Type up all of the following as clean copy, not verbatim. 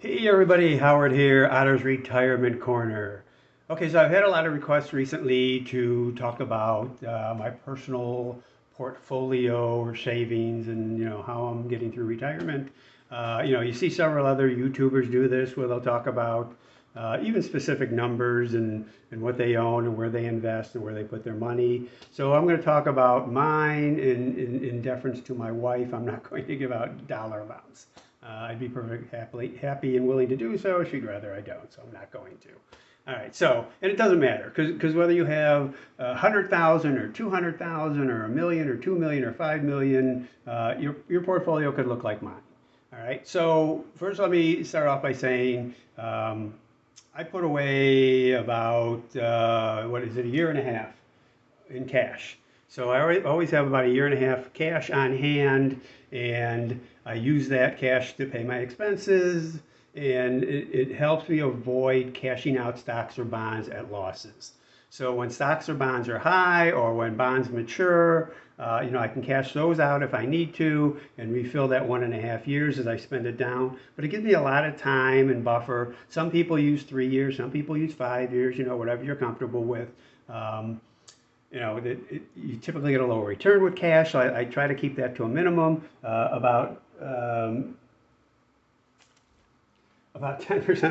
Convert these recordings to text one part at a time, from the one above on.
Hey everybody, Howard here, Otter's Retirement Corner. Okay, so I've had a lot of requests recently to talk about my personal portfolio or savings and how I'm getting through retirement. You see several other YouTubers do this where they'll talk about even specific numbers and what they own and where they invest and where they put their money. So I'm going to talk about mine in deference to my wife. I'm not going to give out dollar amounts. I'd be perfectly happy and willing to do so. She'd rather I don't, so I'm not going to. All right, so, and it doesn't matter because whether you have 100,000 or 200,000 or a million or 2 million or 5 million, your portfolio could look like mine. All right, so first let me start off by saying I put away about, what is it, a year and a half in cash. So I always have about a year and a half cash on hand, and I use that cash to pay my expenses, and it helps me avoid cashing out stocks or bonds at losses. So when stocks or bonds are high, or when bonds mature, I can cash those out if I need to and refill that 1.5 years as I spend it down. But it gives me a lot of time and buffer. Some people use 3 years, some people use 5 years, whatever you're comfortable with. Um, you typically get a lower return with cash, so I try to keep that to a minimum. About 10%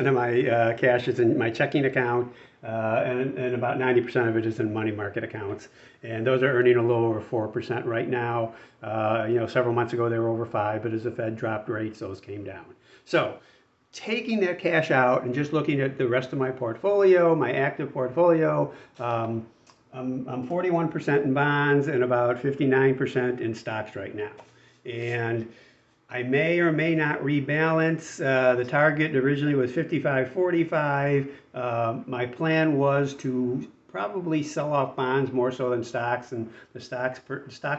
of my cash is in my checking account, and about 90% of it is in money market accounts. And those are earning a little over 4% right now. Several months ago they were over 5, but as the Fed dropped rates, those came down. So taking that cash out and just looking at the rest of my portfolio, my active portfolio, I'm 41% in bonds and about 59% in stocks right now. And I may or may not rebalance. The target originally was 55-45. My plan was to probably sell off bonds more so than stocks, and the stock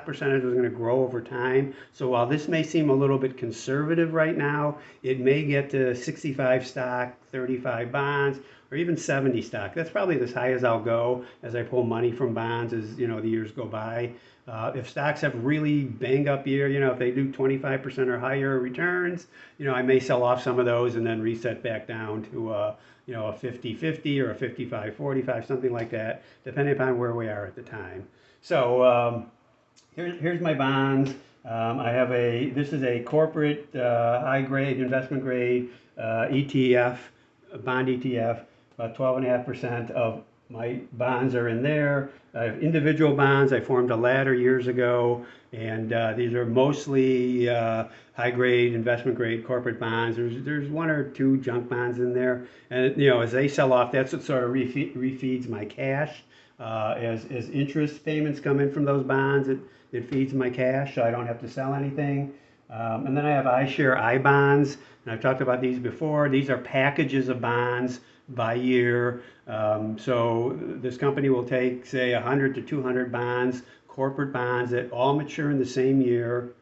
percentage was going to grow over time. So while this may seem a little bit conservative right now, it may get to 65 stock, 35 bonds, or even 70 stock. That's probably as high as I'll go as I pull money from bonds as the years go by. If stocks have really bang up year, if they do 25% or higher returns, I may sell off some of those and then reset back down to a 50-50 or a 55-45, something like that, depending upon where we are at the time. So here's my bonds. This is a corporate high grade, investment grade ETF, bond ETF. About 12.5% of my bonds are in there. I have individual bonds. I formed a ladder years ago, and these are mostly high grade, investment grade corporate bonds. There's one or two junk bonds in there, and as they sell off, that's what sort of refeeds my cash. As interest payments come in from those bonds, it feeds my cash, so I don't have to sell anything. And then I have iShare iBonds, and I've talked about these before. These are packages of bonds by year. So this company will take, say, 100 to 200 bonds, corporate bonds that all mature in the same year,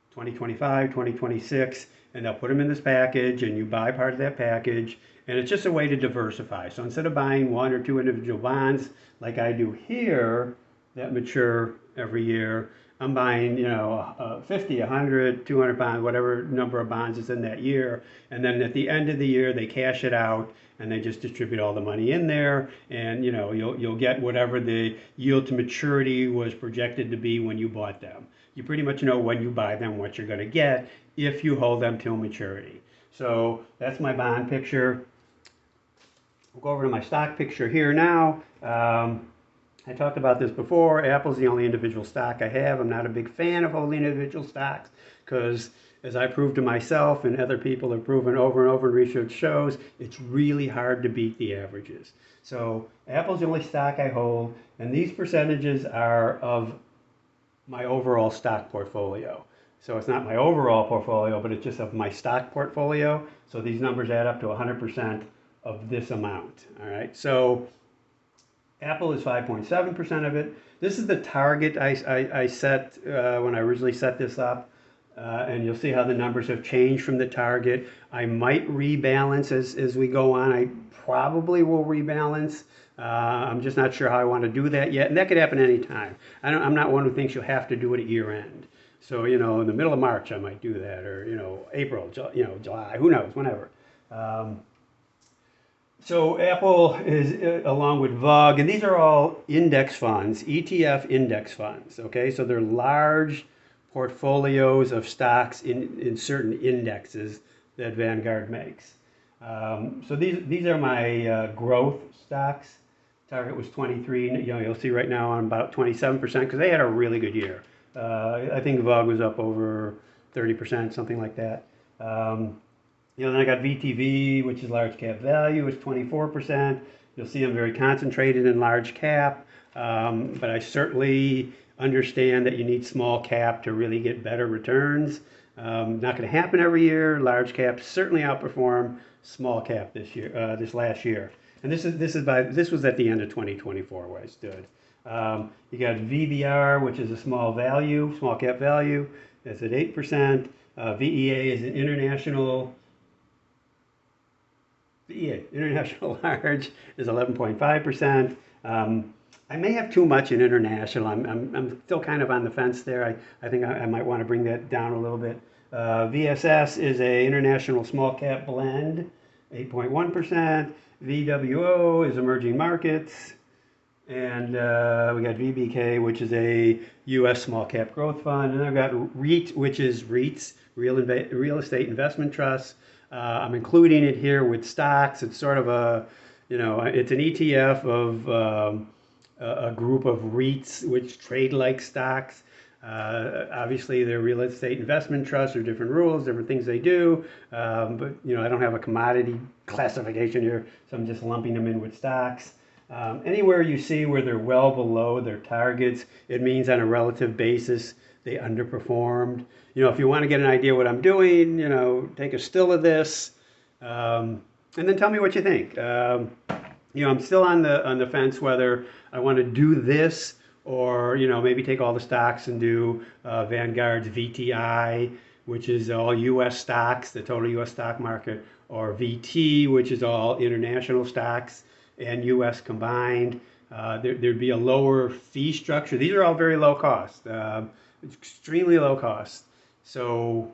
2025, 2026, and they'll put them in this package, and you buy part of that package, and it's just a way to diversify. So instead of buying one or two individual bonds like I do here that mature every year, I'm buying, 50, 100, 200 bonds, whatever number of bonds is in that year. And then at the end of the year, they cash it out and they just distribute all the money in there. And, you'll get whatever the yield to maturity was projected to be when you bought them. You pretty much know when you buy them what you're going to get if you hold them till maturity. So that's my bond picture. We'll go over to my stock picture here now. I talked about this before. Apple's the only individual stock I have. I'm not a big fan of holding individual stocks because, as I proved to myself and other people have proven over and over, and research shows, it's really hard to beat the averages. So Apple's the only stock I hold, and these percentages are of my overall stock portfolio. So it's not my overall portfolio, but it's just of my stock portfolio. So these numbers add up to 100% of this amount. All right. So Apple is 5.7% of it. This is the target I set when I originally set this up. And you'll see how the numbers have changed from the target. I might rebalance as we go on. I probably will rebalance. I'm just not sure how I want to do that yet. And that could happen anytime. I'm not one who thinks you have to do it at year end. So, in the middle of March, I might do that, or, April, July, who knows, whenever. Um, so Apple is along with VUG, and these are all index funds, ETF index funds. Okay, so they're large portfolios of stocks in certain indexes that Vanguard makes. So these are my growth stocks. Target was 23. You'll see right now I'm about 27% because they had a really good year. I think VUG was up over 30%, something like that. Then I got VTV, which is large cap value, is 24%. You'll see I'm very concentrated in large cap, but I certainly understand that you need small cap to really get better returns. Not going to happen every year. Large cap certainly outperform small cap this year, this last year. And this was at the end of 2024 where I stood. You got VBR, which is a small cap value. That's at 8%. VEA is an international large is 11.5%. I may have too much in international. I'm still kind of on the fence there. I think I might want to bring that down a little bit. VSS is a international small cap blend, 8.1%. VWO is emerging markets. And we got VBK, which is a U.S. small cap growth fund. And I've got REIT, which is REITs, Real Estate Investment Trust. I'm including it here with stocks. It's sort of it's an ETF of a group of REITs which trade like stocks. Obviously, they're real estate investment trusts. There are different rules, different things they do. But I don't have a commodity classification here, so I'm just lumping them in with stocks. Anywhere you see where they're well below their targets, it means on a relative basis they underperformed. If you want to get an idea what I'm doing, take a still of this, and then tell me what you think. I'm still on the fence whether I want to do this or maybe take all the stocks and do Vanguard's VTI, which is all U.S. stocks, the total U.S. stock market, or VT, which is all international stocks and U.S. combined. There'd be a lower fee structure. These are all very low cost, extremely low cost. So,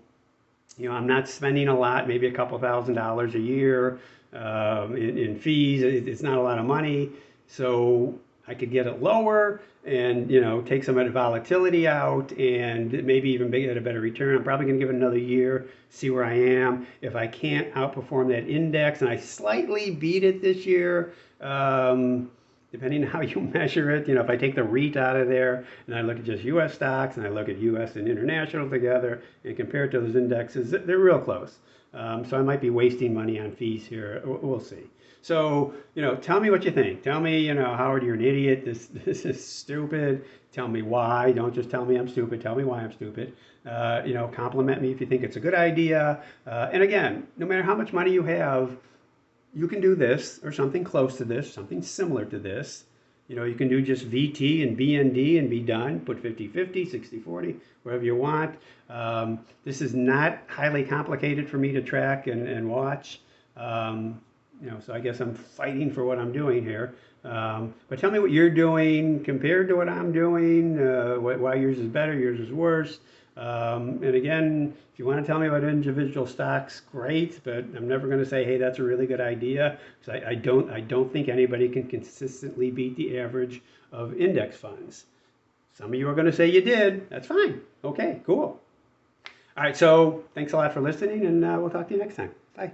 I'm not spending a lot, maybe a couple $1,000s a year in fees. It's not a lot of money. So I could get it lower and, take some of the volatility out and maybe even get a better return. I'm probably going to give it another year, see where I am. If I can't outperform that index and I slightly beat it this year, depending on how you measure it, if I take the REIT out of there and I look at just U.S. stocks and I look at U.S. and international together and compare it to those indexes, they're real close. So I might be wasting money on fees here. We'll see. So, tell me what you think. Tell me, Howard, you're an idiot. This is stupid. Tell me why. Don't just tell me I'm stupid. Tell me why I'm stupid. Compliment me if you think it's a good idea. And again, no matter how much money you have, you can do this or something close to this, something similar to this. You can do just VT and BND and be done. Put 50-50, 60-40, whatever you want. This is not highly complicated for me to track and watch. So I guess I'm fighting for what I'm doing here. But tell me what you're doing compared to what I'm doing, why yours is better, yours is worse. And again, if you want to tell me about individual stocks, great, but I'm never going to say, hey, that's a really good idea, because I don't think anybody can consistently beat the average of index funds. Some of you are going to say you did. That's fine. Okay, cool. All right, so thanks a lot for listening, and we'll talk to you next time. Bye.